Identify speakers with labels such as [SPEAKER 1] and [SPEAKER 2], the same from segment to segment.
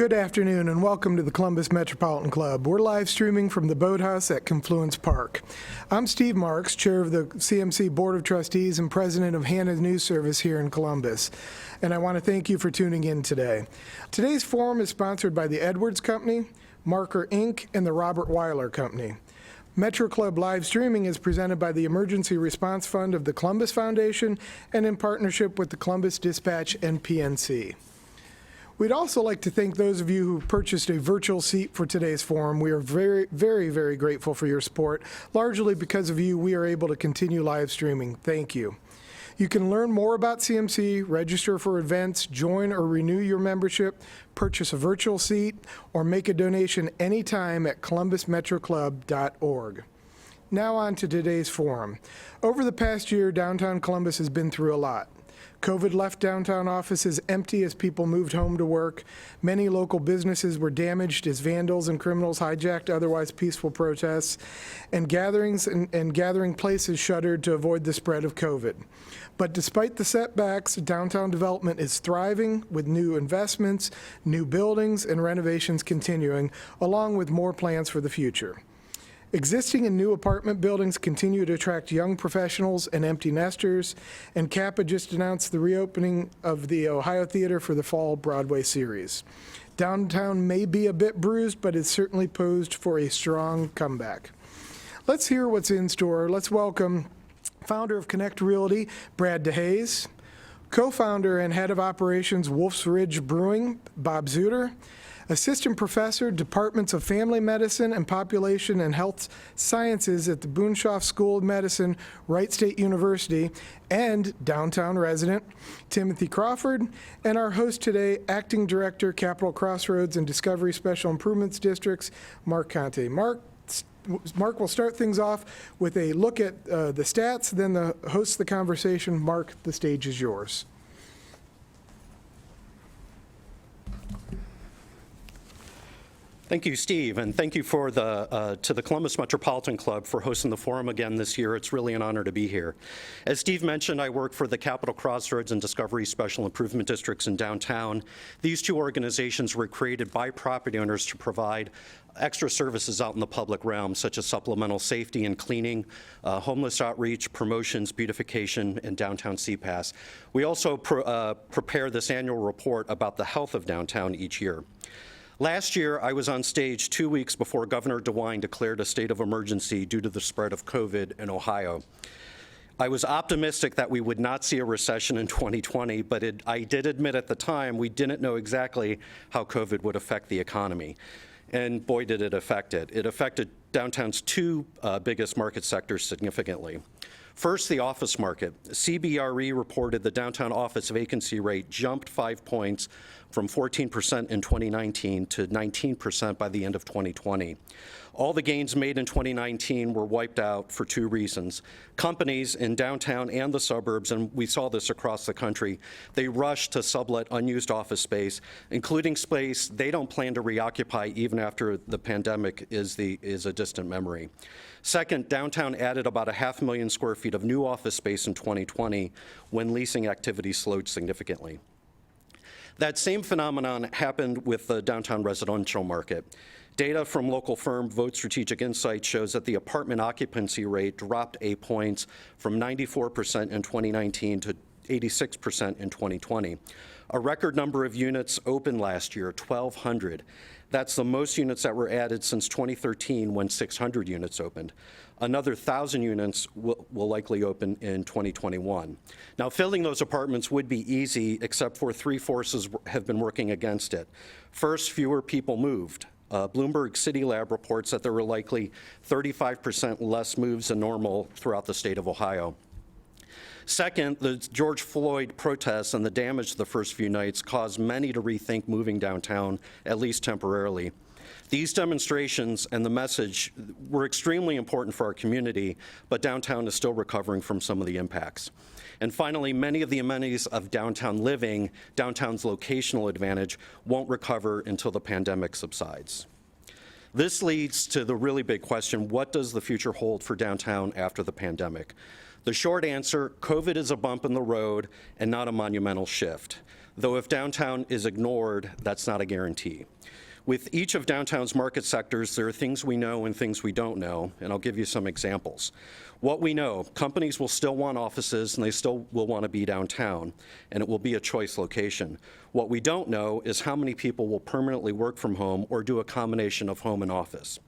[SPEAKER 1] Good afternoon and welcome to the Columbus Metropolitan Club. We're live streaming from the Boathouse at Confluence Park. I'm Steve Marks, chair of the CMC Board of Trustees and president of Hannah News Service here in Columbus. And I want to thank you for tuning in today. Today's forum is sponsored by the Edwards Company, Marker Inc., and the Robert Weiler Company. Metro Club live streaming is presented by the Emergency Response Fund of the Columbus Foundation and in partnership with the Columbus Dispatch and PNC. We'd also like to thank those of you who purchased a virtual seat for today's forum. We are very grateful for your support. Largely because of you, we are able to continue live streaming. Thank you. You can learn more about CMC, register for events, join or renew your membership, purchase a virtual seat, or make a donation anytime at columbusmetroclub.org. Now on to today's forum. Over the past year, downtown Columbus has been through a lot. COVID left downtown offices empty as people moved home to work. Many local businesses were damaged as vandals and criminals hijacked otherwise peaceful protests, and gatherings and gathering places shuttered to avoid the spread of COVID. But despite the setbacks, downtown development is thriving with new investments, new buildings, and renovations continuing, along with more plans for the future. Existing and new apartment buildings continue to attract young professionals and empty nesters, and Kappa just announced the reopening of the Ohio Theater for the fall Broadway series. Downtown may be a bit bruised, but it's certainly posed for a strong comeback. Let's hear what's in store. Let's welcome founder of Connect Realty, Brad DeHays, co-founder and head of operations, Wolf's Ridge Brewing, Bob Szuter, Assistant Professor, Departments of Family Medicine and Population and Health Sciences at the Boonshoft School of Medicine, Wright State University, and downtown resident, Timothy Crawford, and our host today, Acting Director, Capital Crossroads and Discovery Special Improvements Districts, Marc Conte. Marc will start things off with a look at the stats, then the host of the conversation. Marc, the stage is yours.
[SPEAKER 2] Thank you, Steve, and thank you to the Columbus Metropolitan Club for hosting the forum again this year. It's really an honor to be here. As Steve mentioned, I work for the Capital Crossroads and Discovery Special Improvement Districts in downtown. These two organizations were created by property owners to provide extra services out in the public realm, such as supplemental safety and cleaning, homeless outreach, promotions, beautification, and downtown CPAS. We also prepare this annual report about the health of downtown each year. Last year, I was on stage 2 weeks before Governor DeWine declared a state of emergency due to the spread of COVID in Ohio. I was optimistic that we would not see a recession in 2020, but I did admit at the time we didn't know exactly how COVID would affect the economy. And boy, did it affect it. It affected downtown's two biggest market sectors significantly. First, the office market. CBRE reported the downtown office vacancy rate jumped 5 points from 14% in 2019 to 19% by the end of 2020. All the gains made in 2019 were wiped out for two reasons. Companies in downtown and the suburbs, and we saw this across the country, they rushed to sublet unused office space, including space they don't plan to reoccupy even after the pandemic is a distant memory. Second, downtown added about 500,000 square feet of new office space in 2020 when leasing activity slowed significantly. That same phenomenon happened with the downtown residential market. Data from local firm Vote Strategic Insights shows that the apartment occupancy rate dropped 8 points from 94% in 2019 to 86% in 2020. A record number of units opened last year, 1,200. That's the most units that were added since 2013 when 600 units opened. Another 1,000 units will likely open in 2021. Now, filling those apartments would be easy, except for three forces have been working against it. First, fewer people moved. Bloomberg City Lab reports that there were likely 35% less moves than normal throughout the state of Ohio. Second, the George Floyd protests and the damage the first few nights caused many to rethink moving downtown, at least temporarily. These demonstrations and the message were extremely important for our community, but downtown is still recovering from some of the impacts. And finally, many of the amenities of downtown living, downtown's locational advantage, won't recover until the pandemic subsides. This leads to the really big question, what does the future hold for downtown after the pandemic? The short answer, COVID is a bump in the road and not a monumental shift. Though if downtown is ignored, that's not a guarantee. With each of downtown's market sectors, there are things we know and things we don't know, and I'll give you some examples. What we know, companies will still want offices and they still will want to be downtown, and it will be a choice location. What we don't know is how many people will permanently work from home or do a combination of home and office.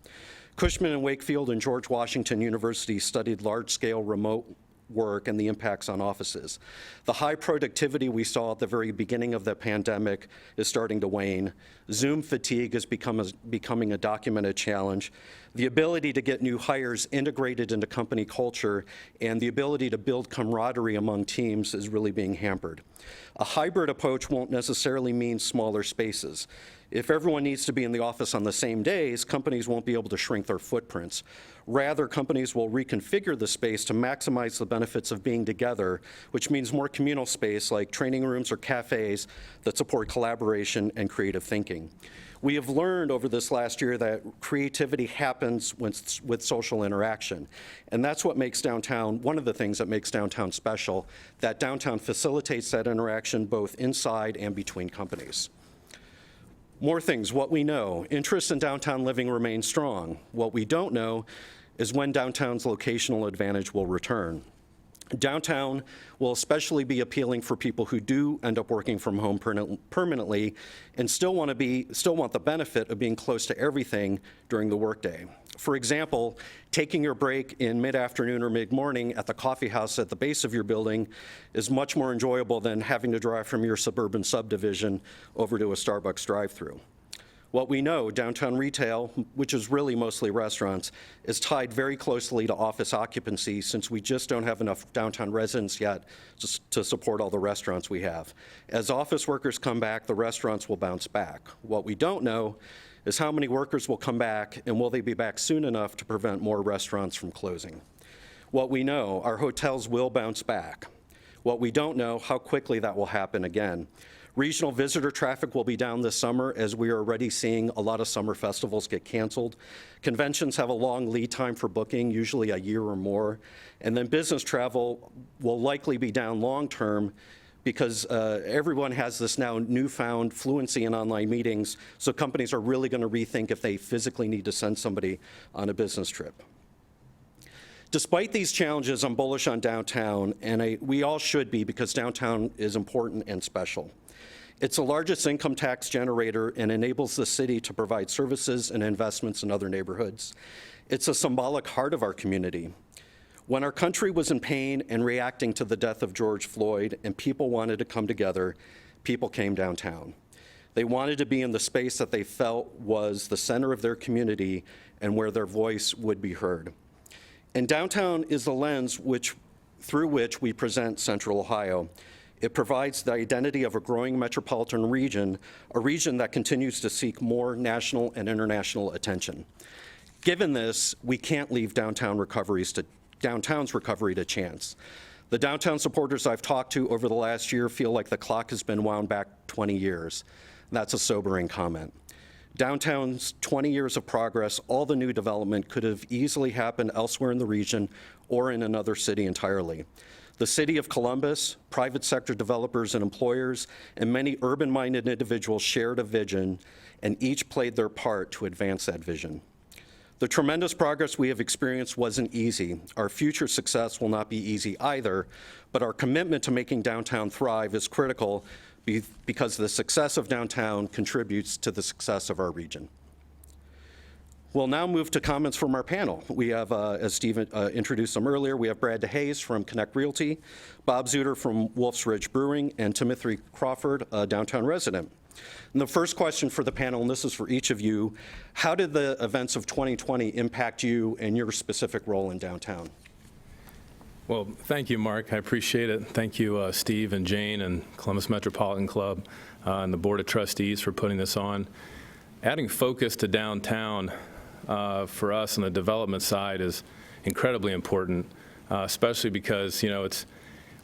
[SPEAKER 2] Cushman & Wakefield and George Washington University studied large-scale remote work and the impacts on offices. The high productivity we saw at the very beginning of the pandemic is starting to wane. Zoom fatigue is becoming a documented challenge. The ability to get new hires integrated into company culture and the ability to build camaraderie among teams is really being hampered. A hybrid approach won't necessarily mean smaller spaces. If everyone needs to be in the office on the same days, companies won't be able to shrink their footprints. Rather, companies will reconfigure the space to maximize the benefits of being together, which means more communal space like training rooms or cafes that support collaboration and creative thinking. We have learned over this last year that creativity happens with social interaction. And that's what makes downtown, one of the things that makes downtown special, that downtown facilitates that interaction both inside and between companies. More things, what we know. Interest in downtown living remains strong. What we don't know is when downtown's locational advantage will return. Downtown will especially be appealing for people who do end up working from home permanently and still want the benefit of being close to everything during the workday. For example, taking your break in mid-afternoon or mid-morning at the coffee house at the base of your building is much more enjoyable than having to drive from your suburban subdivision over to a Starbucks drive-thru. What we know, downtown retail, which is really mostly restaurants, is tied very closely to office occupancy since we just don't have enough downtown residents yet to support all the restaurants we have. As office workers come back, the restaurants will bounce back. What we don't know is how many workers will come back and will they be back soon enough to prevent more restaurants from closing. What we know, our hotels will bounce back. What we don't know, how quickly that will happen again. Regional visitor traffic will be down this summer as we are already seeing a lot of summer festivals get canceled. Conventions have a long lead time for booking, usually a year or more. And then business travel will likely be down long term because everyone has this now newfound fluency in online meetings, so companies are really going to rethink if they physically need to send somebody on a business trip. Despite these challenges, I'm bullish on downtown, and we all should be because downtown is important and special. It's the largest income tax generator and enables the city to provide services and investments in other neighborhoods. It's a symbolic heart of our community. When our country was in pain and reacting to the death of George Floyd and people wanted to come together, people came downtown. They wanted to be in the space that they felt was the center of their community and where their voice would be heard. And downtown is the lens through which we present Central Ohio. It provides the identity of a growing metropolitan region, a region that continues to seek more national and international attention. Given this, we can't leave downtown's recovery to chance. The downtown supporters I've talked to over the last year feel like the clock has been wound back 20 years. That's a sobering comment. Downtown's 20 years of progress, all the new development could have easily happened elsewhere in the region or in another city entirely. The city of Columbus, private sector developers and employers, and many urban-minded individuals shared a vision, and each played their part to advance that vision. The tremendous progress we have experienced wasn't easy. Our future success will not be easy either, but our commitment to making downtown thrive is critical because the success of downtown contributes to the success of our region. We'll now move to comments from our panel. We have, as Steve introduced them earlier, we have Brad DeHays from Connect Realty, Bob Szuter from Wolf's Ridge Brewing, and Timothy Crawford, a downtown resident. And the first question for the panel, and this is for each of you, how did the events of 2020 impact you and your specific role in downtown?
[SPEAKER 3] Well, thank you, Mark. I appreciate it. Thank you, Steve and Jane and Columbus Metropolitan Club and the Board of Trustees for putting this on. Adding focus to downtown for us on the development side is incredibly important, especially because,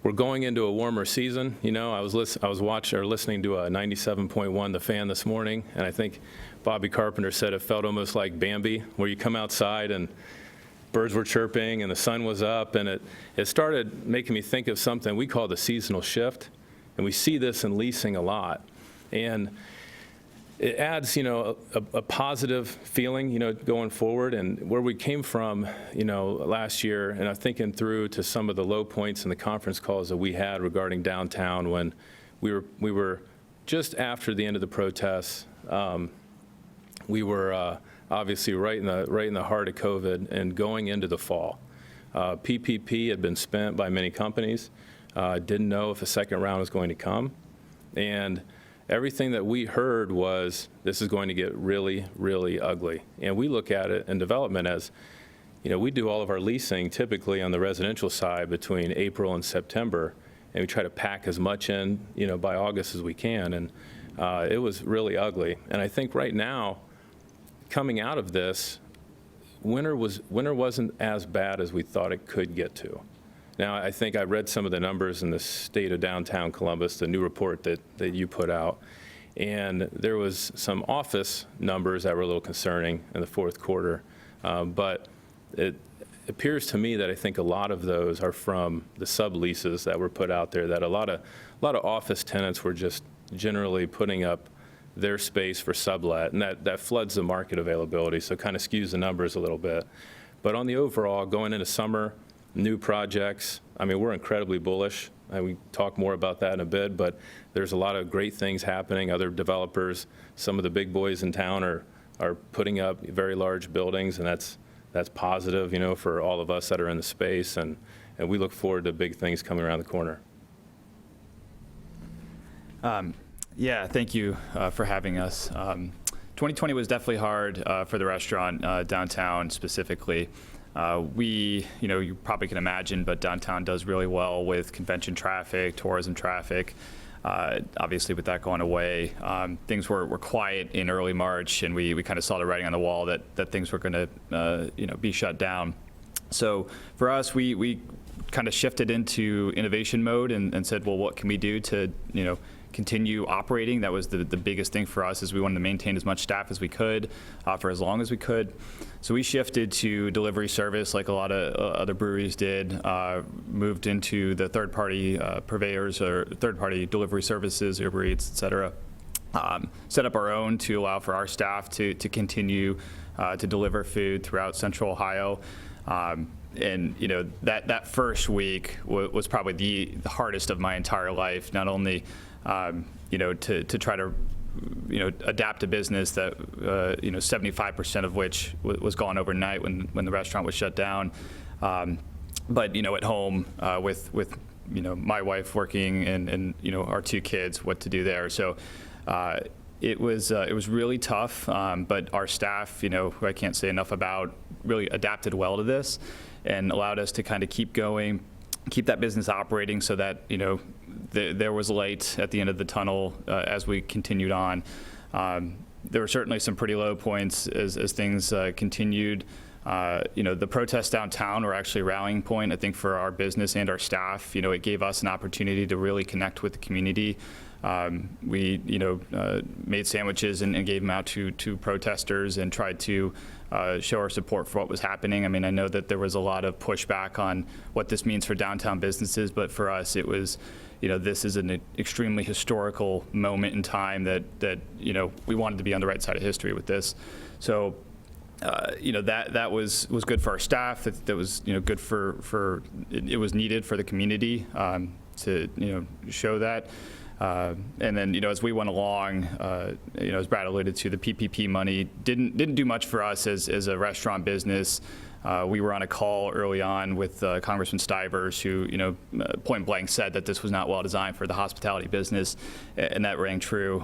[SPEAKER 3] we're going into a warmer season. You know, I was listening to a 97.1 The Fan this morning, and I think Bobby Carpenter said it felt almost like Bambi, where you come outside and birds were chirping and the sun was up, and it started making me think of something we call the seasonal shift, and we see this in leasing a lot. And it adds, you know, a positive feeling, you know, going forward. And where we came from, you know, last year, and I'm thinking through to some of the low points in the conference calls that we had regarding downtown when we were just after the end of the protests. We were obviously right in the heart of COVID and going into the fall. PPP had been spent by many companies. Didn't know if a second round was going to come, and everything that we heard was this is going to get really, really ugly. And we look at it in development as, you know, we do all of our leasing typically on the residential side between April and September, and we try to pack as much in, you know, by August as we can. And it was really ugly. And I think right now, coming out of this, winter wasn't as bad as we thought it could get to. Now, I think I read some of the numbers in the state of downtown Columbus, the new report that you put out, and there was some office numbers that were a little concerning in the fourth quarter. But it appears to me that I think a lot of those are from the subleases that were put out there, that a lot of office tenants were just generally putting up their space for sublet, and that floods the market availability, so kind of skews the numbers a little bit. But on the overall, going into summer, new projects, I mean, we're incredibly bullish. We talk more about that in a bit, but there's a lot of great things happening. Other developers, some of the big boys in town are putting up very large buildings, and that's positive, you know, for all of us that are in the space, and we look forward to big things coming around the corner.
[SPEAKER 4] Yeah, thank you for having us. 2020 was definitely hard for the restaurant downtown specifically. You know, you probably can imagine, but downtown does really well with convention traffic, tourism traffic. Obviously, with that going away, things were quiet in early March, and we kind of saw the writing on the wall that things were going to, you know, be shut down. So for us, we kind of shifted into innovation mode and said, well, what can we do to, you know, continue operating? That was the biggest thing for us, is we wanted to maintain as much staff as we could for as long as we could. So we shifted to delivery service like a lot of other breweries did, moved into the third-party purveyors or third-party delivery services, Uber Eats, et cetera. Set up our own to allow for our staff to continue to deliver food throughout Central Ohio. And you know, that first week was probably the hardest of my entire life. Not only you know, to try to, you know, adapt a business that you know, 75% of which was gone overnight when the restaurant was shut down, but you know, at home with you know, my wife working and you know, our two kids, what to do there. So it was really tough, but our staff, you know, who I can't say enough about, really adapted well to this and allowed us to kind of keep going, keep that business operating, so that, you know, there was light at the end of the tunnel as we continued on. There were certainly some pretty low points as things continued. You know, the protests downtown were actually a rallying point, I think, for our business and our staff. You know, it gave us an opportunity to really connect with the community. We, you know, made sandwiches and gave them out to protesters and tried to show our support for what was happening. I mean, I know that there was a lot of pushback on what this means for downtown businesses, but for us, it was, you know, this is an extremely historical moment in time that you know, we wanted to be on the right side of history with this. So, you know, that was good for our staff. That was, you know, good for it was needed for the community to, you know, show that. And then, you know, as we went along, you know, as Brad alluded to, the PPP money didn't do much for us as a restaurant business. We were on a call early on with Congressman Stivers, who, you know, point blank said that this was not well designed for the hospitality business, and that rang true.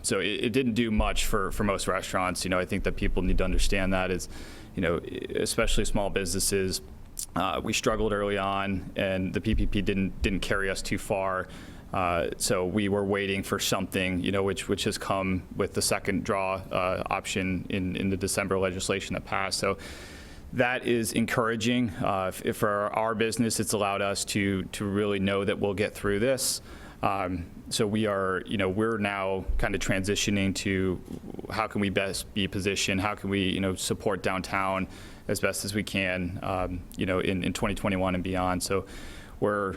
[SPEAKER 4] So it didn't do much for most restaurants. You know, I think that people need to understand that, is, you know, especially small businesses. We struggled early on, and the PPP didn't carry us too far. So we were waiting for something, you know, which has come with the second draw option in the December legislation that passed. So that is encouraging. For our business, it's allowed us to really know that we'll get through this. So we're now kind of transitioning to how can we best be positioned, how can we, support downtown as best as we can, in 2021 and beyond. So we're,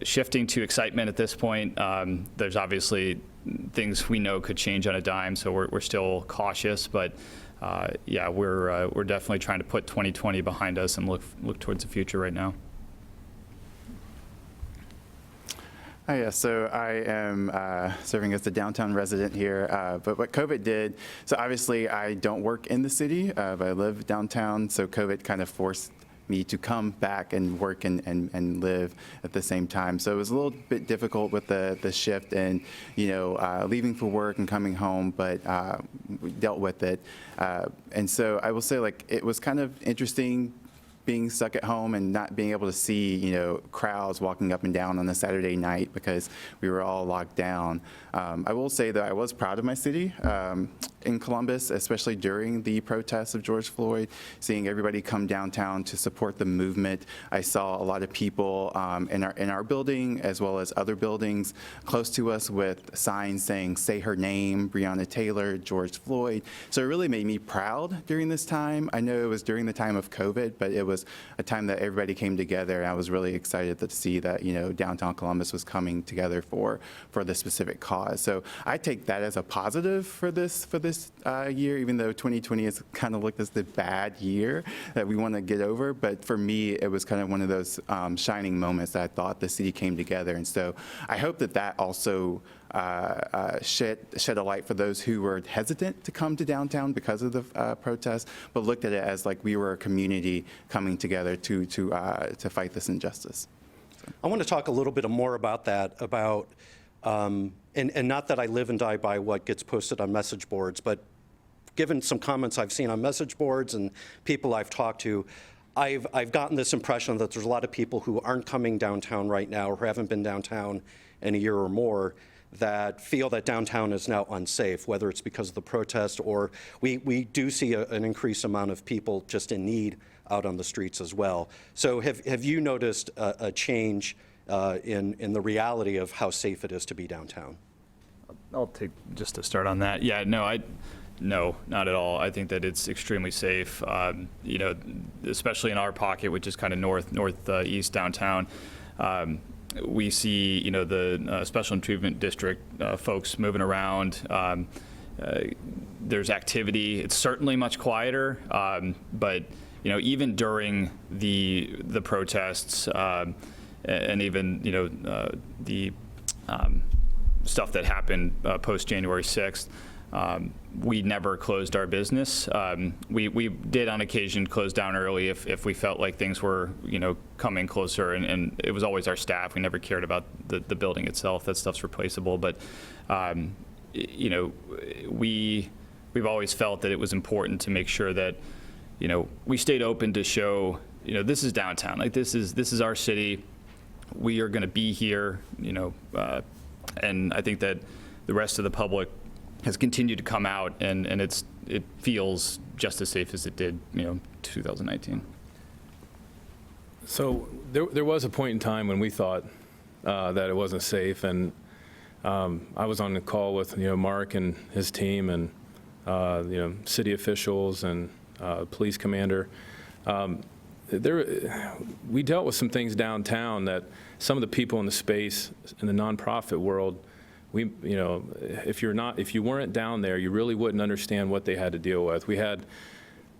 [SPEAKER 4] shifting to excitement at this point. There's obviously things we know could change on a dime, so we're still cautious, but we're definitely trying to put 2020 behind us and look towards the future right now.
[SPEAKER 5] Hi, yeah, so I am serving as the downtown resident here, but what COVID did, so obviously I don't work in the city, but I live downtown, so COVID kind of forced me to come back and work and live at the same time. So it was a little bit difficult with the shift and, leaving for work and coming home, but we dealt with it. And so I will say, it was kind of interesting being stuck at home and not being able to see, crowds walking up and down on a Saturday night because we were all locked down. I will say that I was proud of my city in Columbus, especially during the protests of George Floyd, seeing everybody come downtown to support the movement. I saw a lot of people in our building as well as other buildings close to us with signs saying, "Say her name, Breonna Taylor, George Floyd." So it really made me proud during this time. I know it was during the time of COVID, but it was a time that everybody came together, and I was really excited to see that, downtown Columbus was coming together for this specific cause. So I take that as a positive for this year, even though 2020 has kind of looked as the bad year that we want to get over. But for me, it was kind of one of those shining moments that I thought the city came together. And so I hope that also shed a light for those who were hesitant to come to downtown because of the protests, but looked at it as like we were a community coming together to fight this injustice.
[SPEAKER 2] I want to talk a little bit more about that, and not that I live and die by what gets posted on message boards, but given some comments I've seen on message boards and people I've talked to, I've gotten this impression that there's a lot of people who aren't coming downtown right now or haven't been downtown in a year or more that feel that downtown is now unsafe, whether it's because of the protest or we do see an increased amount of people just in need out on the streets as well. So have you noticed a change in the reality of how safe it is to be downtown?
[SPEAKER 4] I'll take just to start on that. Yeah, no, not at all. I think that it's extremely safe. Especially in our pocket, which is kind of northeast downtown. We see, the Special Improvement District folks moving around. There's activity. It's certainly much quieter, but even during the protests and even the stuff that happened post January 6th. We never closed our business. We did on occasion close down early if we felt like things were, coming closer, and it was always our staff. We never cared about the building itself. That stuff's replaceable. But, we've always felt that it was important to make sure that, we stayed open to show, this is downtown. Like this is our city. We are going to be here, and I think that the rest of the public has continued to come out, and it feels just as safe as it did, 2019.
[SPEAKER 3] So there was a point in time when we thought that it wasn't safe, and I was on the call with Marc and his team, and city officials and police commander. We dealt with some things downtown that some of the people in the space in the nonprofit world, if you weren't down there, you really wouldn't understand what they had to deal with. We had,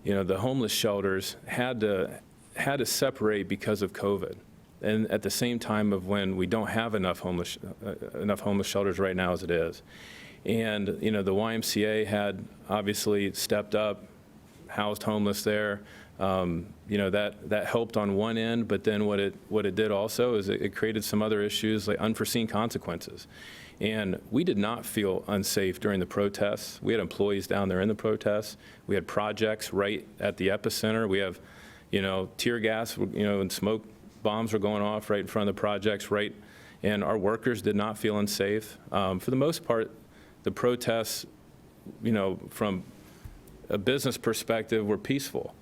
[SPEAKER 3] the homeless shelters had to separate because of COVID, and at the same time of when we don't have enough homeless shelters right now as it is, and the YMCA had obviously stepped up, housed homeless there. That helped on one end, but then what it did also is it created some other issues like unforeseen consequences. And we did not feel unsafe during the protests. We had employees down there in the protests. We had projects right at the epicenter. We have, tear gas, and smoke bombs were going off right in front of the projects, right? And our workers did not feel unsafe. For the most part, the protests, from a business perspective, were peaceful.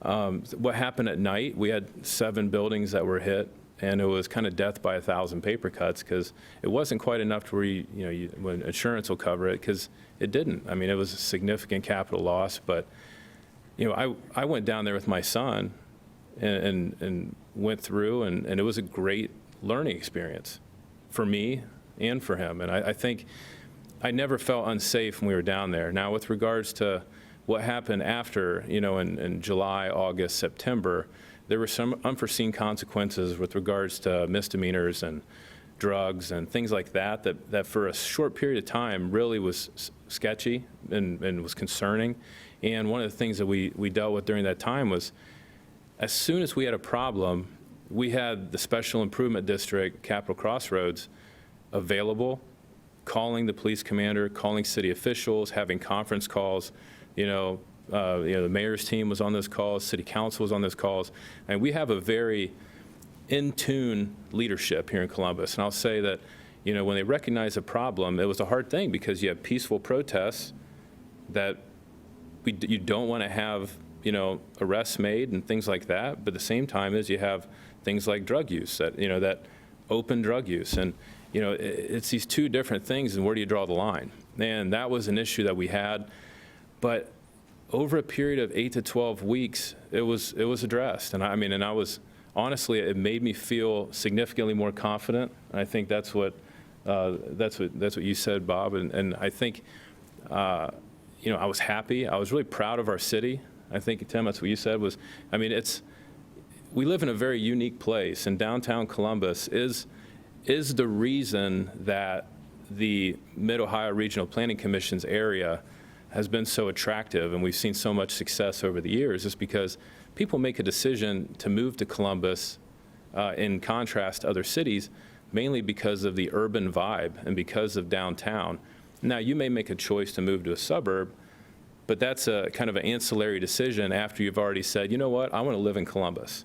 [SPEAKER 3] What happened at night, we had 7 buildings that were hit, and it was kind of death by 1,000 paper cuts, because it wasn't quite enough to where when insurance will cover it, because it didn't. I mean, it was a significant capital loss, but I went down there with my son and went through, and it was a great learning experience for me and for him. And I think I never felt unsafe when we were down there. Now, with regards to what happened after, in July, August, September, there were some unforeseen consequences with regards to misdemeanors and drugs and things like that for a short period of time really was sketchy and was concerning. And one of the things that we dealt with during that time was, as soon as we had a problem, we had the Special Improvement District, Capital Crossroads, available, calling the police commander, calling city officials, having conference calls. The mayor's team was on those calls, city council was on those calls, and we have a very in-tune leadership here in Columbus. And I'll say that, when they recognized a problem, it was a hard thing, because you have peaceful protests that you don't want to have, arrests made and things like that. But at the same time as you have things like drug use, that open drug use. And, it's these two different things, and where do you draw the line? And that was an issue that we had. But over a period of 8 to 12 weeks, it was addressed. And I was, honestly, it made me feel significantly more confident. And I think that's what you said, Bob. And I think, I was happy. I was really proud of our city. I think, Tim, that's what you said was, we live in a very unique place, and downtown Columbus is the reason that the Mid-Ohio Regional Planning Commission's area has been so attractive, and we've seen so much success over the years, is because people make a decision to move to Columbus in contrast to other cities, mainly because of the urban vibe and because of downtown. Now, you may make a choice to move to a suburb, but that's a kind of an ancillary decision after you've already said, you know what, I want to live in Columbus.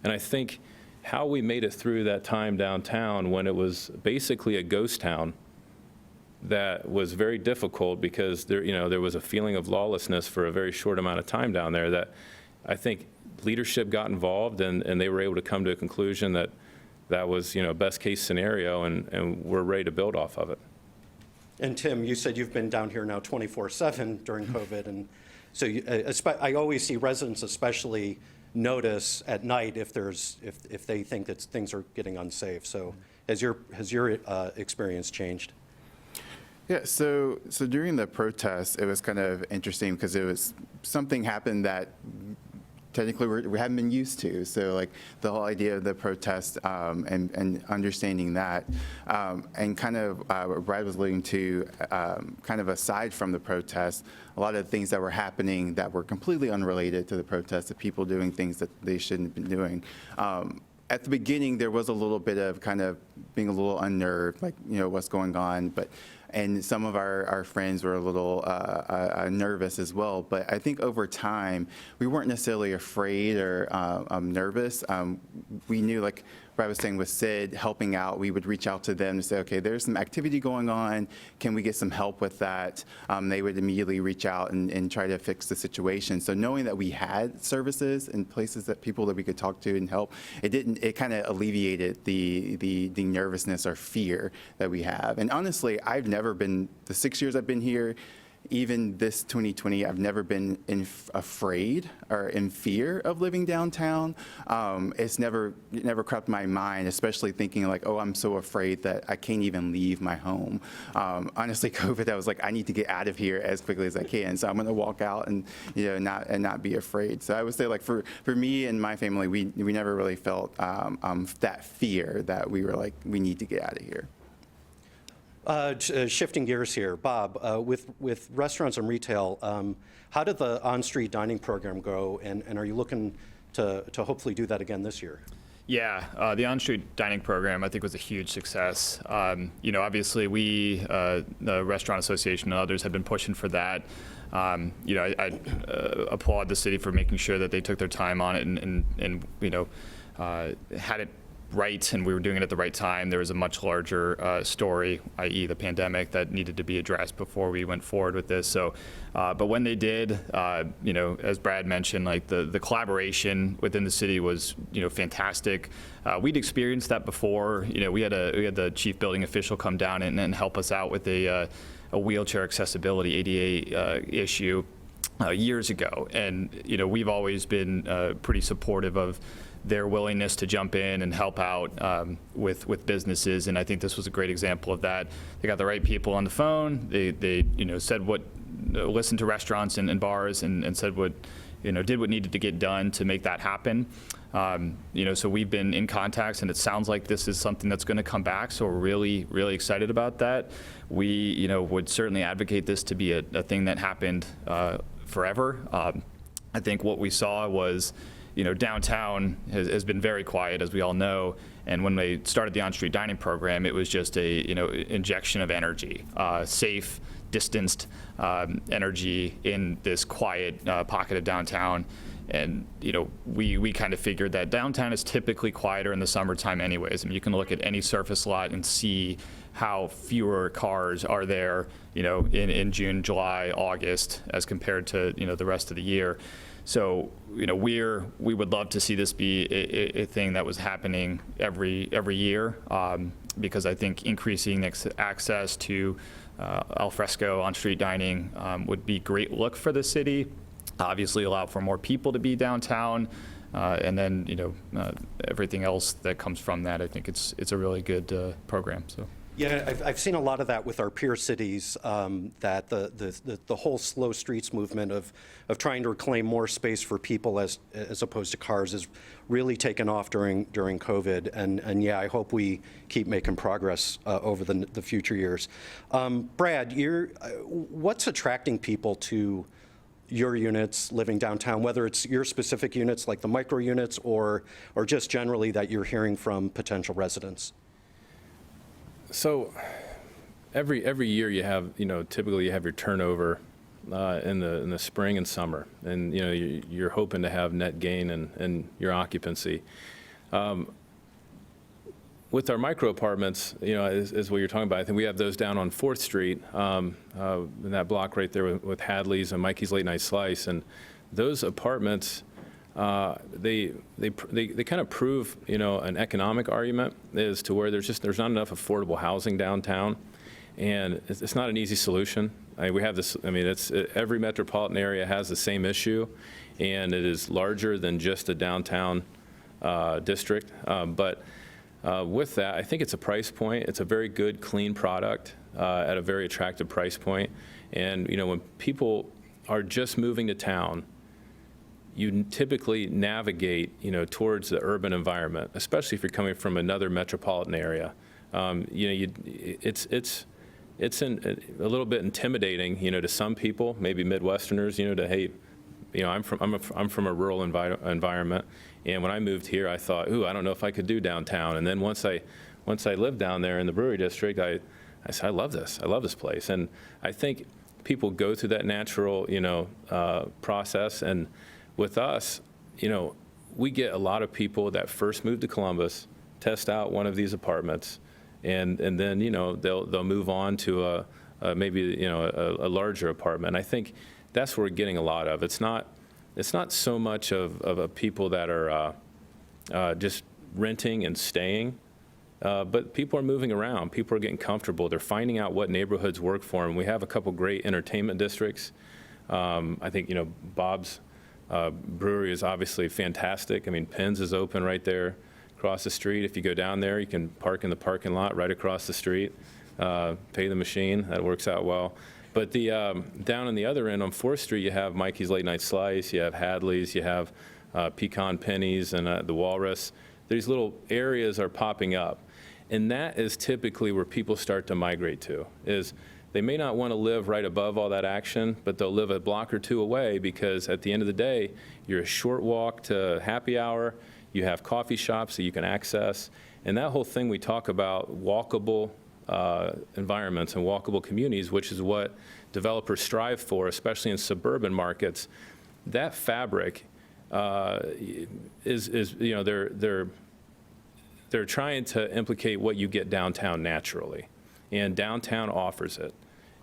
[SPEAKER 3] And I think how we made it through that time downtown, when it was basically a ghost town, that was very difficult, because there was a feeling of lawlessness for a very short amount of time down there, that I think leadership got involved, and they were able to come to a conclusion that was best case scenario, and we're ready to build off of it.
[SPEAKER 2] And Tim, you said you've been down here now 24/7 during COVID, and so I always see residents especially notice at night if they think that things are getting unsafe. So has your experience changed?
[SPEAKER 5] Yeah, so during the protests, it was kind of interesting, because it was something happened that technically we haven't been used to. So like the whole idea of the protest and understanding that, and kind of what Brad was alluding to, kind of aside from the protest, a lot of things that were happening that were completely unrelated to the protest, of people doing things that they shouldn't have been doing. At the beginning, there was a little bit of kind of being a little unnerved, like, what's going on, and some of our friends were a little nervous as well. But I think over time, we weren't necessarily afraid or nervous. We knew, like Brad was saying with Sid helping out, we would reach out to them to say, okay, there's some activity going on. Can we get some help with that? They would immediately reach out and try to fix the situation. So knowing that we had services and places that people that we could talk to and help, it kind of alleviated the nervousness or fear that we have. And honestly, I've never been, the 6 years I've been here, even this 2020, I've never been afraid or in fear of living downtown. It's never crossed my mind, especially thinking like, oh, I'm so afraid that I can't even leave my home. Honestly, COVID, I was like, I need to get out of here as quickly as I can. So I'm going to walk out and not be afraid. So I would say, like, for me and my family, we never really felt that fear that we were like, we need to get out of here.
[SPEAKER 2] Shifting gears here, Bob, with restaurants and retail, how did the on-street dining program go, and are you looking to hopefully do that again this year?
[SPEAKER 4] Yeah, the on-street dining program, I think, was a huge success. Obviously, we, the Restaurant Association and others, have been pushing for that. I applaud the city for making sure that they took their time on it and had it right and we were doing it at the right time. There was a much larger story, i.e. the pandemic, that needed to be addressed before we went forward with this. So, but when they did, as Brad mentioned, like the collaboration within the city was, fantastic. We'd experienced that before. We had the chief building official come down and help us out with a wheelchair accessibility ADA issue years ago, and we've always been pretty supportive of their willingness to jump in and help out with businesses, and I think this was a great example of that. They got the right people on the phone. They said listened to restaurants and bars and said what did what needed to get done to make that happen. So we've been in contacts, and it sounds like this is something that's going to come back. So we're really, really excited about that. We would certainly advocate this to be a thing that happened forever. I think what we saw was, downtown has been very quiet, as we all know. And when they started the on-street dining program, it was just a injection of energy, safe, distanced energy in this quiet pocket of downtown. And we kind of figured that downtown is typically quieter in the summertime anyways. I mean, you can look at any surface lot and see how fewer cars are there, in June, July, August, as compared to the rest of the year. So we would love to see this be a thing that was happening every year, because I think increasing access to al fresco on-street dining would be a great look for the city. Obviously allow for more people to be downtown, and then everything else that comes from that. I think it's a really good program. So.
[SPEAKER 2] Yeah, I've seen a lot of that with our peer cities, that the whole slow streets movement of trying to reclaim more space for people as opposed to cars has really taken off during COVID. And yeah, I hope we keep making progress over the future years. Brad, what's attracting people to your units living downtown, whether it's your specific units like the micro units or just generally that you're hearing from potential residents?
[SPEAKER 3] So every year you have, typically you have your turnover in the spring and summer, and you're hoping to have net gain in your occupancy. With our micro apartments, is what you're talking about. I think we have those down on 4th Street, in that block right there with Hadley's and Mikey's Late Night Slice, and those apartments, they kind of prove, an economic argument as to where there's not enough affordable housing downtown, and it's not an easy solution. We have this. I mean, every metropolitan area has the same issue, and it is larger than just a downtown district, but. With that, I think it's a price point. It's a very good, clean product at a very attractive price point. And when people are just moving to town, you typically navigate towards the urban environment, especially if you're coming from another metropolitan area. It's a little bit intimidating, to some people, maybe Midwesterners, to hey. I'm from a rural environment, and when I moved here, I thought, ooh, I don't know if I could do downtown. And then once I lived down there in the Brewery District, I said, I love this place. And I think people go through that natural, process. And with us, we get a lot of people that first move to Columbus, test out one of these apartments, and then they'll move on to maybe a larger apartment. And I think that's what we're getting a lot of. It's not so much of people that are just renting and staying, but people are moving around. People are getting comfortable. They're finding out what neighborhoods work for them. We have a couple great entertainment districts. I think Bob's Brewery is obviously fantastic. I mean, Penn's is open right there across the street. If you go down there, you can park in the parking lot right across the street, pay the machine. That works out well. But down on the other end on 4th Street, you have Mikey's Late Night Slice, you have Hadley's, you have Pecan Pennies and the Walrus. These little areas are popping up. And that is typically where people start to migrate to, is they may not want to live right above all that action, but they'll live a block or two away because at the end of the day, you're a short walk to happy hour, you have coffee shops that you can access, and that whole thing we talk about, walkable environments and walkable communities, which is what developers strive for, especially in suburban markets. That fabric is they're they're trying to implicate what you get downtown naturally, and downtown offers it.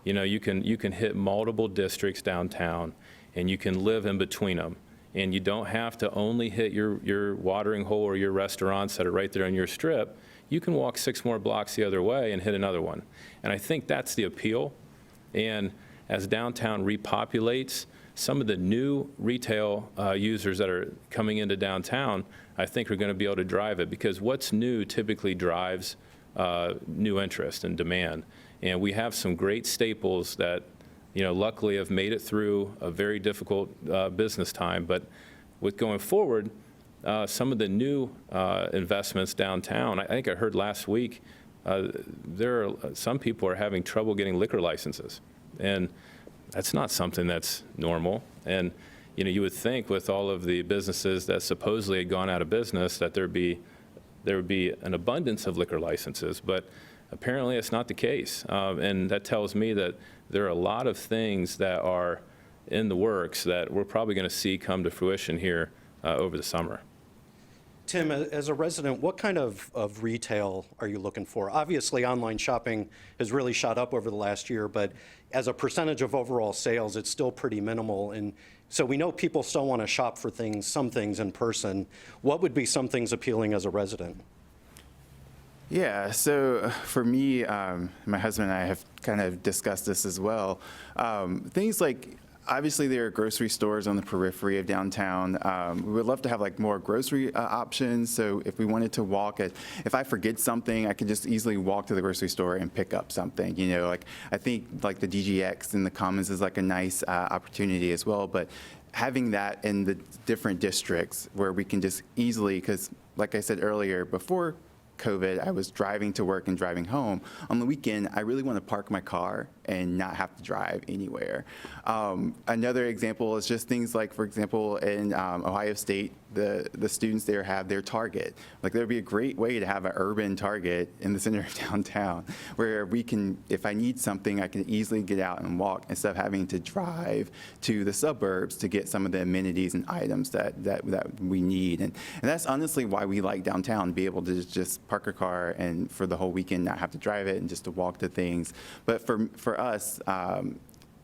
[SPEAKER 3] You know, you can hit multiple districts downtown, and you can live in between them. And you don't have to only hit your watering hole or your restaurants that are right there on your strip. You can walk 6 more blocks the other way and hit another one. And I think that's the appeal. And as downtown repopulates, some of the new retail users that are coming into downtown, I think are going to be able to drive it, because what's new typically drives new interest and demand. And we have some great staples that, you know, luckily have made it through a very difficult business time. But with going forward, some of the new investments downtown, I think I heard last week, some people are having trouble getting liquor licenses. And that's not something that's normal. And, you know, you would think with all of the businesses that supposedly had gone out of business that there would be an abundance of liquor licenses, but apparently it's not the case. And that tells me that there are a lot of things that are in the works that we're probably going to see come to fruition here over the summer.
[SPEAKER 2] Tim, as a resident, what kind of retail are you looking for? Obviously, online shopping has really shot up over the last year, but as a percentage of overall sales, it's still pretty minimal. And so we know people still want to shop for some things in person. What would be some things appealing as a resident?
[SPEAKER 5] Yeah, so for me, my husband and I have kind of discussed this as well. Things like, obviously there are grocery stores on the periphery of downtown. We would love to have like more grocery options. So if we wanted to walk if I forget something, I could just easily walk to the grocery store and pick up something. You know, like I think like the DGX in the Commons is like a nice opportunity as well. But having that in the different districts where we can just easily, because like I said earlier, before COVID, I was driving to work and driving home. On the weekend, I really want to park my car and not have to drive anywhere. Another example is just things like, for example, in Ohio State, the students there have their Target. Like there would be a great way to have an urban Target in the center of downtown where we can, if I need something, I can easily get out and walk instead of having to drive to the suburbs to get some of the amenities and items that we need. And that's honestly why we like downtown, to be able to just park a car and for the whole weekend not have to drive it and just to walk to things. But for us,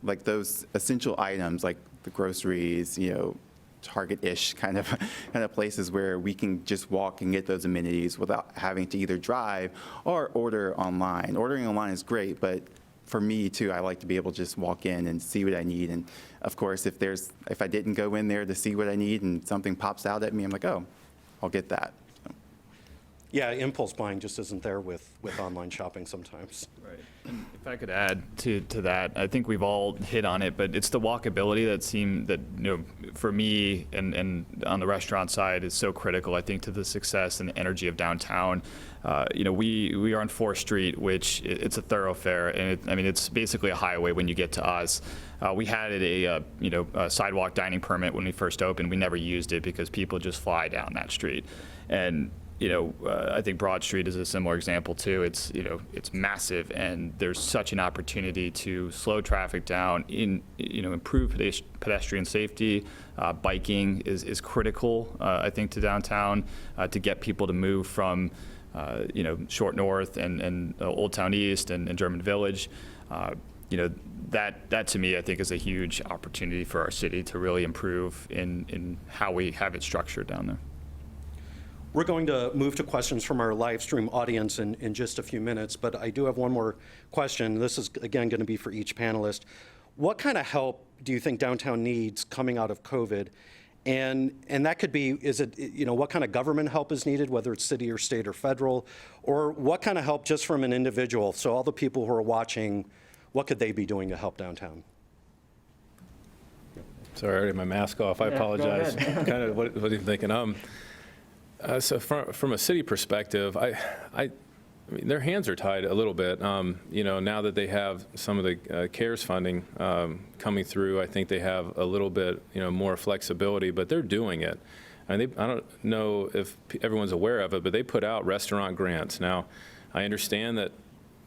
[SPEAKER 5] like those essential items like the groceries, you know, Target-ish kind of places where we can just walk and get those amenities without having to either drive or order online. Ordering online is great, but for me too, I like to be able to just walk in and see what I need. And of course, if I didn't go in there to see what I need and something pops out at me, I'm like, oh, I'll get that.
[SPEAKER 2] Yeah, impulse buying just isn't there with online shopping sometimes.
[SPEAKER 4] Right. And if I could add to that, I think we've all hit on it, but it's the walkability that you know, for me and on the restaurant side is so critical, I think, to the success and the energy of downtown. You know, we are on 4th Street, which it's a thoroughfare, and I mean, it's basically a highway when you get to us. We had a sidewalk dining permit when we first opened. We never used it because people just fly down that street. And you know, I think Broad Street is a similar example too. It's, you know, it's massive, and there's such an opportunity to slow traffic down, improve pedestrian safety. Biking is critical, I think, to downtown to get people to move from, Short North and Old Town East and German Village. That to me, I think, is a huge opportunity for our city to really improve in how we have it structured down there.
[SPEAKER 2] We're going to move to questions from our live stream audience in just a few minutes, but I do have one more question. This is, again, going to be for each panelist. What kind of help do you think downtown needs coming out of COVID? And that could be, what kind of government help is needed, whether it's city or state or federal, or what kind of help just from an individual? So all the people who are watching, what could they be doing to help downtown?
[SPEAKER 3] Sorry, I already had my mask off. I apologize. Kind of what are you thinking? So from a city perspective, I mean, their hands are tied a little bit. Now that they have some of the CARES funding coming through, I think they have a little bit, more flexibility, but they're doing it. And I don't know if everyone's aware of it, but they put out restaurant grants. Now, I understand that,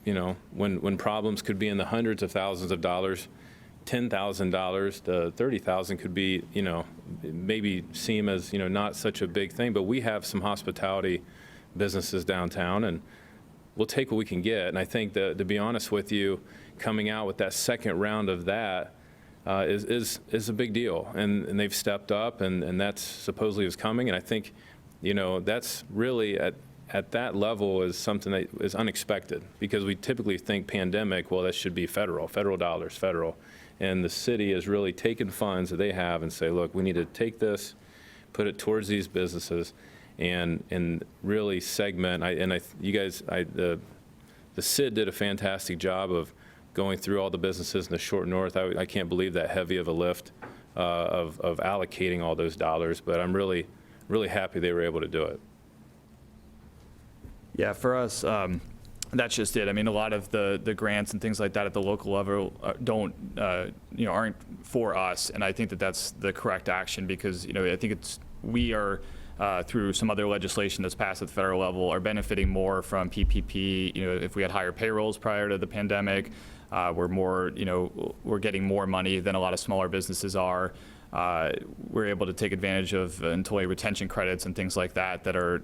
[SPEAKER 3] when problems could be in the hundreds of thousands of dollars, $10,000 to $30,000 could be, maybe seem as, not such a big thing, but we have some hospitality businesses downtown, and we'll take what we can get. And I think that, to be honest with you, coming out with that second round of that is a big deal. And they've stepped up, and that's supposedly is coming. And I think, that's really at that level is something that is unexpected, because we typically think pandemic, well, that should be federal dollars, federal. And the city has really taken funds that they have and say, look, we need to take this, put it towards these businesses, and really segment. The CID did a fantastic job of going through all the businesses in the short north. I can't believe that heavy of a lift of allocating all those dollars, but I'm really, really happy they were able to do it.
[SPEAKER 4] Yeah, for us, that's just it. I mean, a lot of the grants and things like that at the local level aren't for us, and I think that that's the correct action, because I think we are through some other legislation that's passed at the federal level are benefiting more from PPP. If we had higher payrolls prior to the pandemic, we're getting more money than a lot of smaller businesses are. We're able to take advantage of employee retention credits and things like that are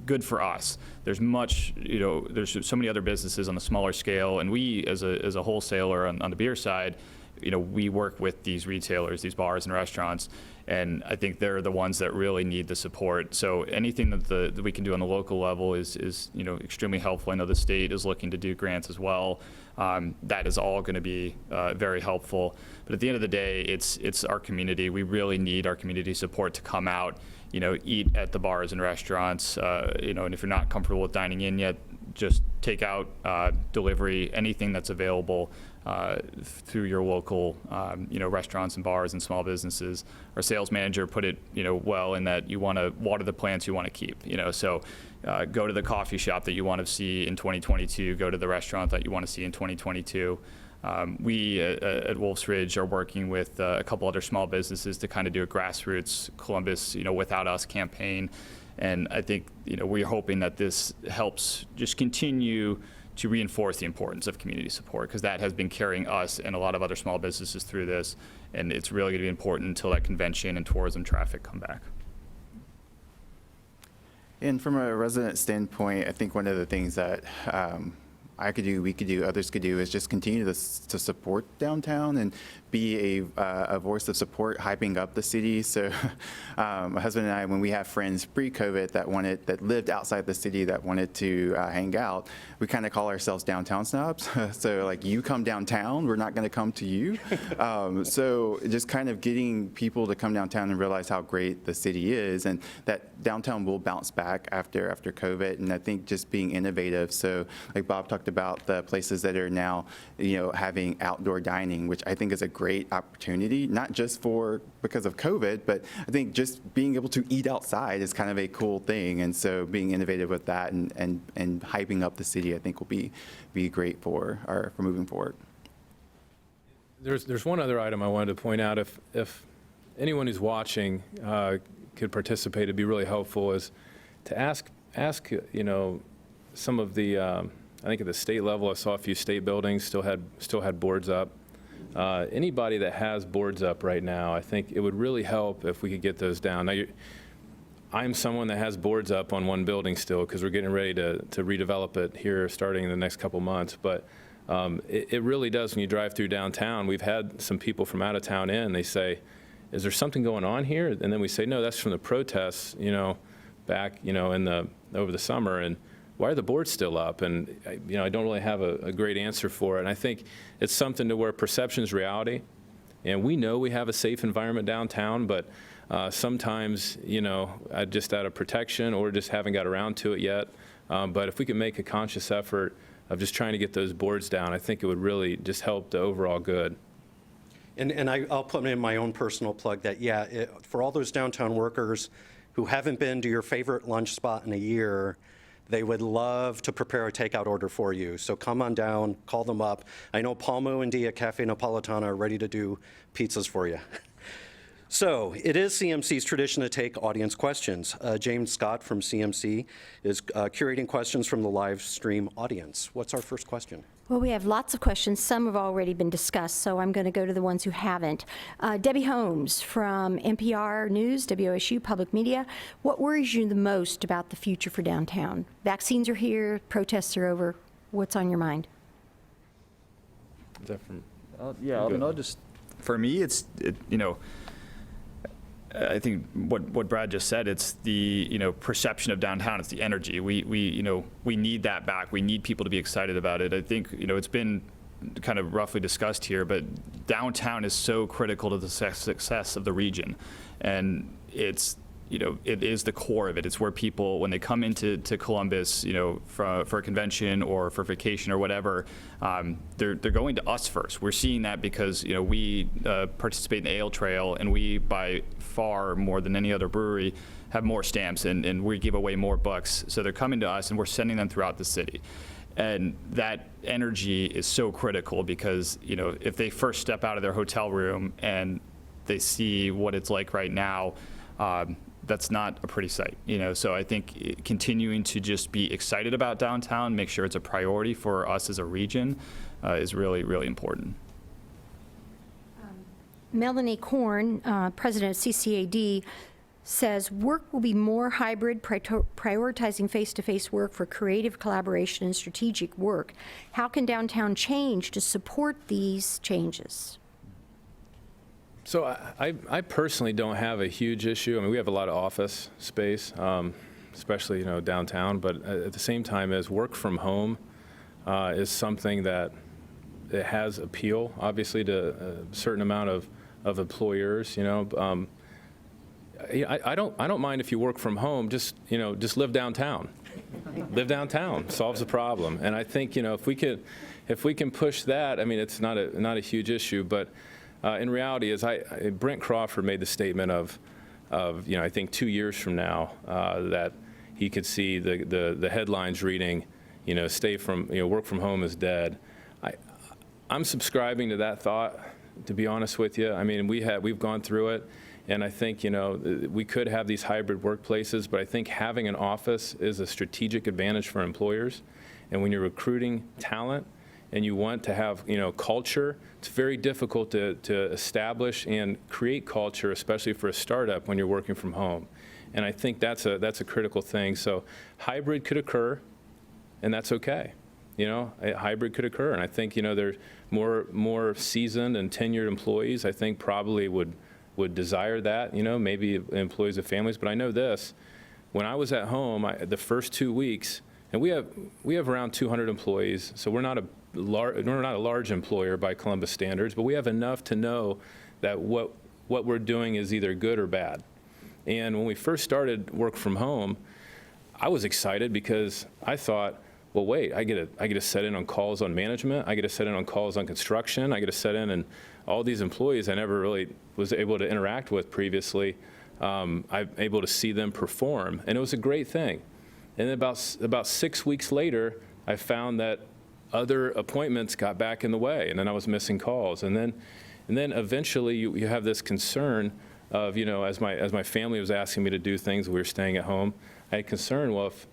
[SPEAKER 4] good for us. There's there's so many other businesses on a smaller scale, and we as a wholesaler on the beer side, we work with these retailers, these bars and restaurants, and I think they're the ones that really need the support. So anything that we can do on the local level is extremely helpful. I know the state is looking to do grants as well. That is all going to be very helpful. But at the end of the day, it's our community. We really need our community support to come out, eat at the bars and restaurants, and if you're not comfortable with dining in yet, just take out, delivery, anything that's available through your local, restaurants and bars and small businesses. Our sales manager put it, well, in that you want to water the plants you want to keep, so go to the coffee shop that you want to see in 2022, go to the restaurant that you want to see in 2022. We at Wolf's Ridge are working with a couple other small businesses to kind of do a grassroots Columbus, Without Us campaign. And I think, we're hoping that this helps just continue to reinforce the importance of community support, because that has been carrying us and a lot of other small businesses through this. And it's really going to be important until that convention and tourism traffic come back.
[SPEAKER 5] And from a resident standpoint, I think one of the things that I could do, we could do, others could do, is just continue to support downtown and be a voice of support, hyping up the city. So my husband and I, when we have friends pre-COVID that lived outside the city that wanted to hang out, we kind of call ourselves downtown snobs. So like, you come downtown, we're not going to come to you. So just kind of getting people to come downtown and realize how great the city is, and that downtown will bounce back after COVID. And I think just being innovative. So like Bob talked about the places that are now, having outdoor dining, which I think is a great opportunity, not just because of COVID, but I think just being able to eat outside is kind of a cool thing. And so being innovative with that and hyping up the city, I think will be great for moving forward.
[SPEAKER 3] There's one other item I wanted to point out. If anyone who's watching could participate, it'd be really helpful, is to ask some of the I think at the state level, I saw a few state buildings still had boards up. Anybody that has boards up right now, I think it would really help if we could get those down. Now, I'm someone that has boards up on one building still, because we're getting ready to redevelop it here starting in the next couple months. But it really does, when you drive through downtown. We've had some people from out of town in, they say, is there something going on here? And then we say, no, that's from the protests, back, over the summer. And why are the boards still up? And I don't really have a great answer for it. And I think it's something to where perception is reality. And we know we have a safe environment downtown, but sometimes, just out of protection or just haven't got around to it yet. But if we could make a conscious effort of just trying to get those boards down, I think it would really just help the overall good.
[SPEAKER 2] And I'll put in my own personal plug that, for all those downtown workers who haven't been to your favorite lunch spot in a year, they would love to prepare a takeout order for you. So come on down, call them up. I know Palmo and D at Cafe Napolitana are ready to do pizzas for you. So it is CMC's tradition to take audience questions. James Scott from CMC is curating questions from the live stream audience. What's our first question?
[SPEAKER 6] Well, we have lots of questions. Some have already been discussed, so I'm going to go to the ones who haven't. Debbie Holmes from NPR News, WSU Public Media. What worries you the most about the future for downtown? Vaccines are here, protests are over. What's on your mind?
[SPEAKER 3] Is that from?
[SPEAKER 4] Yeah,
[SPEAKER 3] Good.
[SPEAKER 4] I'll just, for me, you know, I think what Brad just said, it's the, you know, perception of downtown, it's the energy. We need that back. We need people to be excited about it. I think, you know, it's been kind of roughly discussed here, but downtown is so critical to the success of the region. And it's, you know, it is the core of it. It's where people, when they come into Columbus, you know, for a convention or for vacation or whatever, they're going to us first. We're seeing that because, you know, we participate in the Ale Trail, and we, by far more than any other brewery, have more stamps, and we give away more books. So they're coming to us, and we're sending them throughout the city. And that energy is so critical because, you know, if they first step out of their hotel room and they see what it's like right now, that's not a pretty sight, you know. So I think continuing to just be excited about downtown, make sure it's a priority for us as a region, is really, really important.
[SPEAKER 6] Melanie Korn, president of CCAD, says work will be more hybrid, prioritizing face-to-face work for creative collaboration and strategic work. How can downtown change to support these changes?
[SPEAKER 3] So I personally don't have a huge issue. I mean, we have a lot of office space, especially, you know, downtown, but at the same time, as work from home is something that it has appeal, obviously, to a certain amount of employers, you know. I don't mind if you work from home, just live downtown. Live downtown solves the problem. And I think, you know, if we can push that, I mean, it's not a huge issue, but in reality, Brent Crawford made the statement of, you know, I think 2 years from now, that he could see the headlines reading, you know, work from home is dead. I'm subscribing to that thought, to be honest with you. I mean, we've gone through it, and I think, you know, we could have these hybrid workplaces, but I think having an office is a strategic advantage for employers. And when you're recruiting talent, and you want to have, you know, culture, it's very difficult to establish and create culture, especially for a startup when you're working from home. And I think that's a critical thing. So hybrid could occur, and that's okay. You know, a hybrid could occur, and I think, you know, there's more seasoned and tenured employees, I think, probably would desire that, you know, maybe employees of families. But I know this, when I was at home, the first 2 weeks, and we have around 200 employees, so we're not a large employer by Columbus standards, but we have enough to know that what we're doing is either good or bad. And when we first started work from home, I was excited because I thought, well, wait, I get to set in on calls on management, I get to set in on calls on construction, I get to set in, and all these employees I never really was able to interact with previously, I'm able to see them perform, and it was a great thing. And then about 6 weeks later, I found that other appointments got back in the way, and then I was missing calls. And then eventually you have this concern of, you know, as my family was asking me to do things, we were staying at home, I had concern, if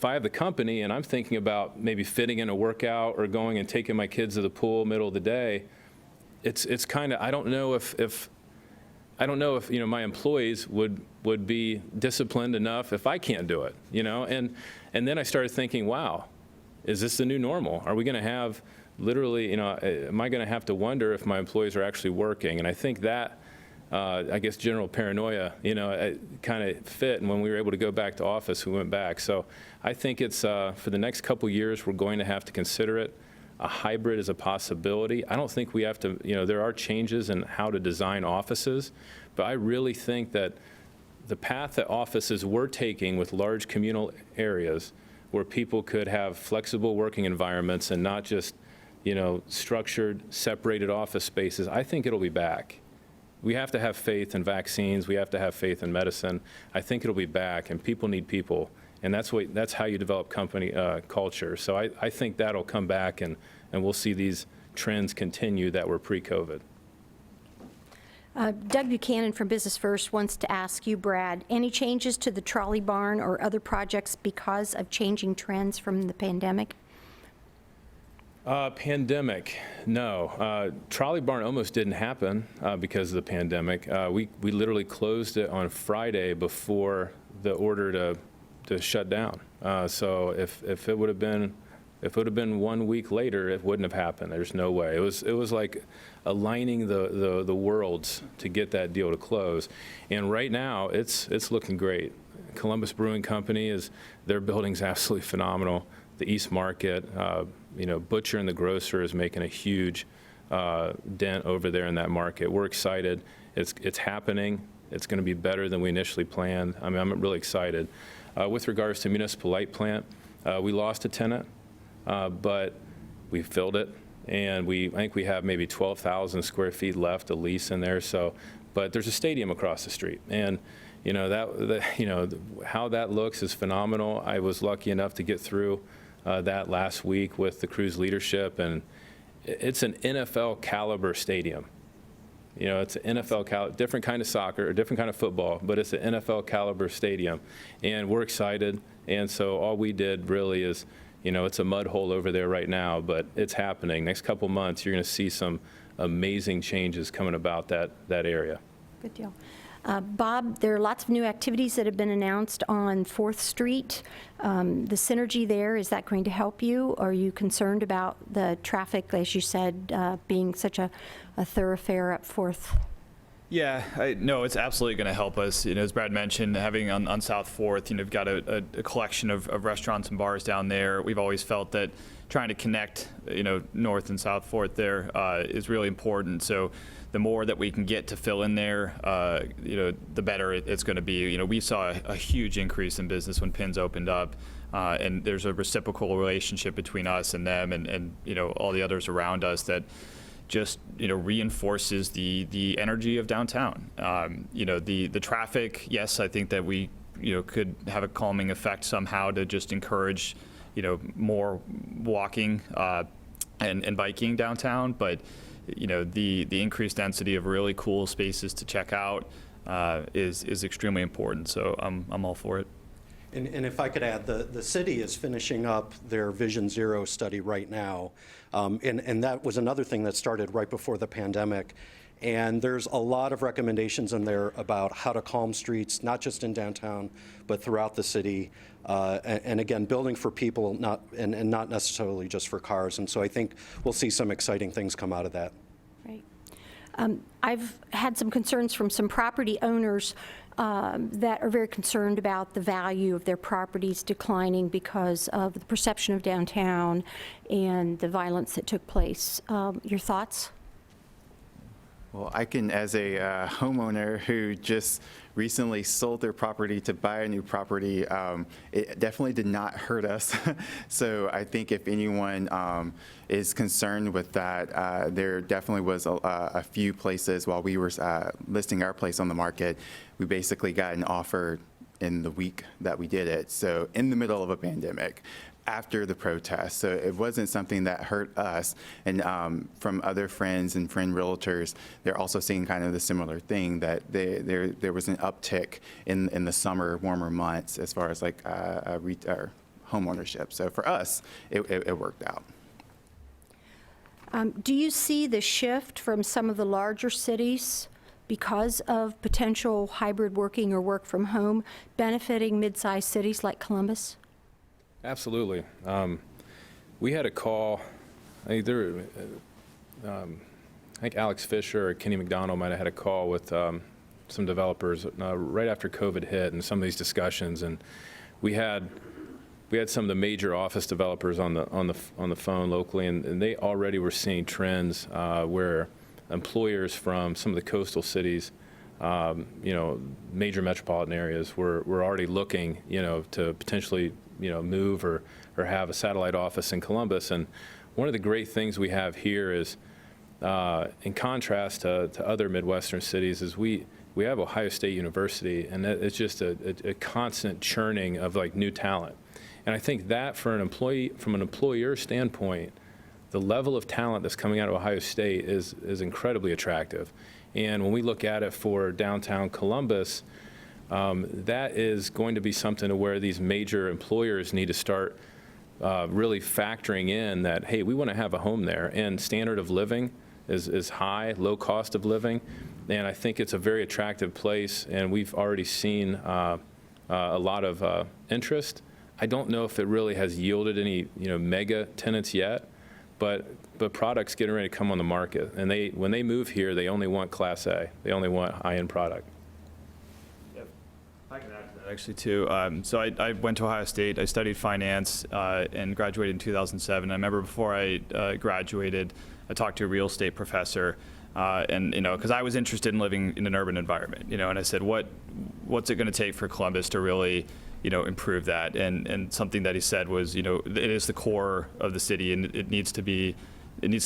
[SPEAKER 3] I have the company and I'm thinking about maybe fitting in a workout or going and taking my kids to the pool middle of the day, it's kind of, I don't know if you know, my employees would be disciplined enough if I can't do it, you know. And then I started thinking, wow, is this the new normal? Are we going to have literally, you know, am I going to have to wonder if my employees are actually working? And I think that, I guess, general paranoia, you know, kind of fit. And when we were able to go back to office, we went back. So I think it's, for the next couple years, we're going to have to consider it. A hybrid is a possibility. I don't think we have to, you know, there are changes in how to design offices, but I really think that the path that offices were taking with large communal areas where people could have flexible working environments and not just, you know, structured, separated office spaces, I think it'll be back. We have to have faith in vaccines. We have to have faith in medicine. I think it'll be back, and people need people. And that's how you develop company culture. So I think that'll come back, and we'll see these trends continue that were pre-COVID.
[SPEAKER 6] Doug Buchanan from Business First wants to ask you, Brad, any changes to the trolley barn or other projects because of changing trends from the pandemic?
[SPEAKER 3] Pandemic, no. Trolley Barn almost didn't happen because of the pandemic. We literally closed it on Friday before the order to shut down. So if it would have been 1 week later, it wouldn't have happened. There's no way. It was like aligning the worlds to get that deal to close. And right now, it's looking great. Columbus Brewing Company their building's absolutely phenomenal. The East Market, Butcher and the grocer is making a huge dent over there in that market. We're excited. It's happening. It's going to be better than we initially planned. I mean, I'm really excited. With regards to Municipal Light Plant, we lost a tenant, but we filled it, and I think we have maybe 12,000 square feet left to lease in there. But there's a stadium across the street, and how that looks is phenomenal. I was lucky enough to get through that last week with the Crew's leadership, and it's an NFL caliber stadium. It's an NFL caliber, different kind of soccer, or different kind of football, but it's an NFL caliber stadium, and we're excited. And so all we did really is, it's a mud hole over there right now, but it's happening. Next couple months, you're going to see some amazing changes coming about that area.
[SPEAKER 6] Good deal. Bob, there are lots of new activities that have been announced on 4th Street. The synergy there, is that going to help you? Are you concerned about the traffic, as you said, being such a thoroughfare up 4th?
[SPEAKER 4] Yeah, no, it's absolutely going to help us. As Brad mentioned, having on South 4th, you've got a collection of restaurants and bars down there. We've always felt that trying to connect, North and South 4th there is really important. So the more that we can get to fill in there, the better it's going to be. We saw a huge increase in business when Pins opened up, and there's a reciprocal relationship between us and them, and all the others around us that just reinforces the energy of downtown. The traffic. Yes, I think that we could have a calming effect somehow to just encourage more walking and biking downtown, but the increased density of really cool spaces to check out is extremely important. So I'm all for it.
[SPEAKER 2] And if I could add, the city is finishing up their Vision Zero study right now, and that was another thing that started right before the pandemic. And there's a lot of recommendations in there about how to calm streets, not just in downtown, but throughout the city. And again, building for people, not necessarily just for cars. And so I think we'll see some exciting things come out of that.
[SPEAKER 6] Right. I've had some concerns from some property owners that are very concerned about the value of their properties declining because of the perception of downtown and the violence that took place. Your thoughts?
[SPEAKER 5] Well, I can, as a homeowner who just recently sold their property to buy a new property, it definitely did not hurt us. So I think if anyone is concerned with that, there definitely was a few places while we were listing our place on the market, we basically got an offer in the week that we did it. So in the middle of a pandemic, after the protest. So it wasn't something that hurt us. And from other friends and friend realtors, they're also seeing kind of the similar thing, that there was an uptick in the summer, warmer months as far as like home ownership. So for us, it worked out.
[SPEAKER 6] Do you see the shift from some of the larger cities because of potential hybrid working or work from home benefiting mid-sized cities like Columbus?
[SPEAKER 3] Absolutely. We had a call, I think Alex Fisher or Kenny McDonald might have had a call with some developers right after COVID hit, and some of these discussions, and we had some of the major office developers on the phone locally, and they already were seeing trends where employers from some of the coastal cities, major metropolitan areas were already looking, to potentially move or have a satellite office in Columbus. And one of the great things we have here is, in contrast to other Midwestern cities, is we have Ohio State University, and it's just a constant churning of like new talent. And I think that from an employer standpoint, the level of talent that's coming out of Ohio State is incredibly attractive. And when we look at it for downtown Columbus, that is going to be something to where these major employers need to start really factoring in that, hey, we want to have a home there, and standard of living is high, low cost of living, and I think it's a very attractive place, and we've already seen a lot of interest. I don't know if it really has yielded any, mega tenants yet, but products getting ready to come on the market, and when they move here, they only want Class A. They only want high-end product.
[SPEAKER 4] Yep. I can add to that actually too. So I went to Ohio State. I studied finance and graduated in 2007. I remember before I graduated, I talked to a real estate professor, and because I was interested in living in an urban environment, and I said, what's it going to take for Columbus to really improve that? And something that he said was, it is the core of the city, and it needs to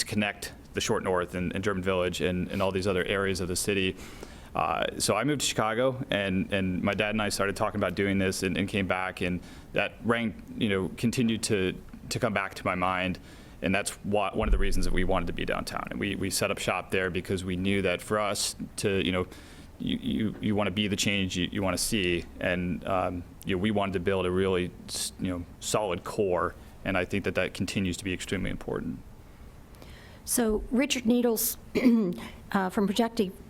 [SPEAKER 4] connect the Short North and German Village and all these other areas of the city. So I moved to Chicago, and my dad and I started talking about doing this, and came back, and that continued to come back to my mind. And that's one of the reasons that we wanted to be downtown. And we set up shop there because we knew that for us to, you want to be the change you want to see. And we wanted to build a really, solid core. And I think that continues to be extremely important.
[SPEAKER 6] So Richard Needles from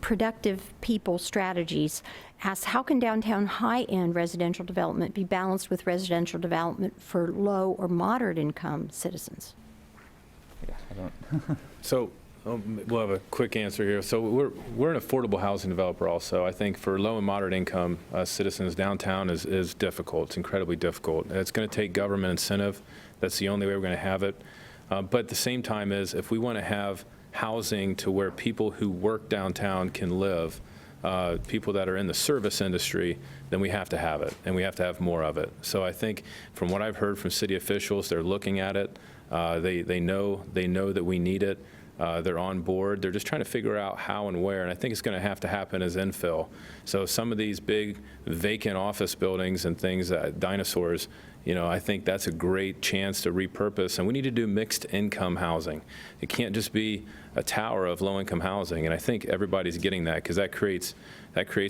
[SPEAKER 6] Productive People Strategies asks, how can downtown high-end residential development be balanced with residential development for low or moderate income citizens?
[SPEAKER 3] So we'll have a quick answer here. So we're an affordable housing developer also. I think for low and moderate income citizens, downtown is difficult. It's incredibly difficult. And it's going to take government incentive. That's the only way we're going to have it. But at the same time if we want to have housing to where people who work downtown can live, people that are in the service industry, then we have to have it, and we have to have more of it. So I think from what I've heard from city officials, they're looking at it. They know that we need it. They're on board. They're just trying to figure out how and where, and I think it's going to happen as infill. So some of these big vacant office buildings and things, dinosaurs, I think that's a great chance to repurpose, and we need to do mixed income housing. It can't just be a tower of low income housing, and I think everybody's getting that, because that creates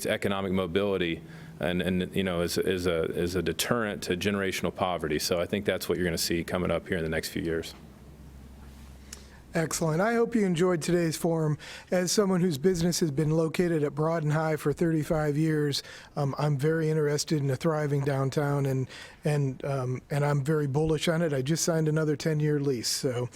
[SPEAKER 3] economic mobility and is a deterrent to generational poverty. So I think that's what you're going to see coming up here in the next few years.
[SPEAKER 1] Excellent. I hope you enjoyed today's forum. As someone whose business has been located at Broad and High for 35 years, I'm very interested in a thriving downtown, and I'm very bullish on it. I just signed another 10-year lease. So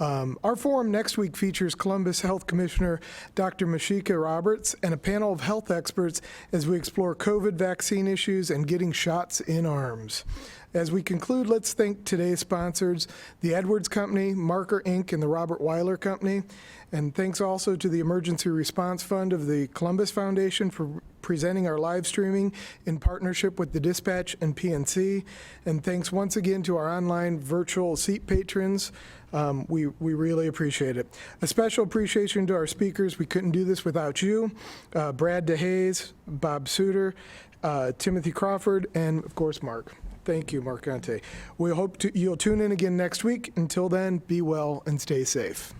[SPEAKER 1] our forum next week features Columbus Health Commissioner Dr. Mashika Roberts and a panel of health experts as we explore COVID vaccine issues and getting shots in arms. As we conclude, let's thank today's sponsors, the Edwards Company, Marker Inc., and the Robert Weiler Company. And thanks also to the Emergency Response Fund of the Columbus Foundation for presenting our live streaming in partnership with the Dispatch and PNC. And thanks once again to our online virtual seat patrons. We really appreciate it. A special appreciation to our speakers. We couldn't do this without you. Brad DeHays, Bob Szuter, Timothy Crawford, and of course, Marc. Thank you, Marc Conte. We hope you'll tune in again next week. Until then, be well and stay safe.